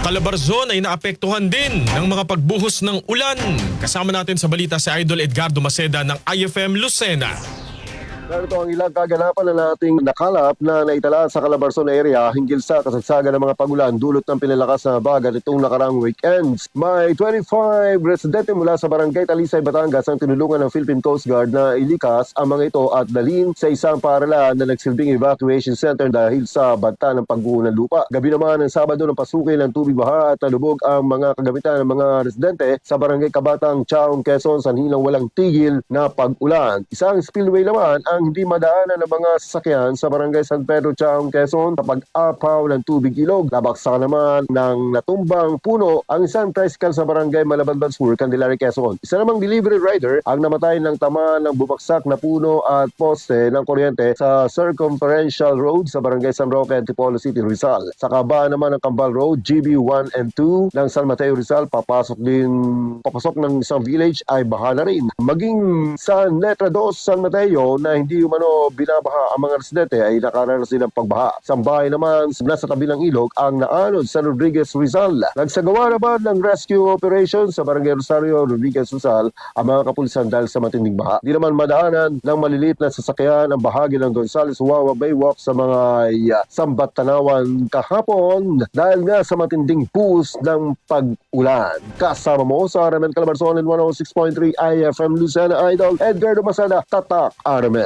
Calabarzon ay naapektuhan din ng mga pagbuhos ng ulan. Kasama natin sa balita si Idol Edgardo Maceda ng IFM Lucena. Narito ang ilang kaganapan na nating nakalap na naitala sa Calabarzon area hinggil sa kasagsagan ng mga pagulan dulot ng pinalakas na bagat itong nakarang weekends. May 25 residente mula sa barangay Talisay, Batangas ang tinulungan ng Philippine Coast Guard na ilikas ang mga ito at dalhin sa isang paaralan na nagsilbing evacuation center dahil sa banta ng pagguho ng lupa. Gabi naman ng Sabado ng pasukin ng tubig baha at nalubog ang mga kagamitan ng mga residente sa barangay Kabatang, Chaong, Quezon sa hinang walang tigil na pag-ulan. Isang spillway naman ang hindi madaanan ng mga sasakyan sa barangay San Pedro, Chaong, Quezon sa pag-apaw ng tubig ilog. Nabaksak naman ng natumbang puno ang isang tricycle sa barangay Malabanban Sur, Candelaria, Quezon. Isa namang delivery rider ang namatay ng tama ng bumagsak na puno at poste ng kuryente sa Circumferential Road sa barangay San Roque, Antipolo City, Rizal. Sa kabaan naman ng Cambal Road, GB 1 and 2 ng San Mateo, Rizal, papasok ng isang village ay baha na rin. Maging sa Letra 2, San Mateo na hindi umano binabaha ang mga residente ay nakaranas din ng pagbaha. Sa bahay naman nasa tabi ng ilog ang naanod sa Rodriguez, Rizal. Nagsagawa naman ng rescue operation sa barangay Rosario, Rodriguez, Rizal ang mga kapulisan dahil sa matinding baha. Di naman madaanan ng maliliit na sasakyan ang bahagi ng Gonzales Wawa Baywalk sa mga Sambat Tanawan kahapon dahil nga sa matinding push ng pag-ulan. Kasama mo sa Aramen Calabarzon in 106.3 IFM Lucena, Idol Edgardo Maceda, Tatak Aramen.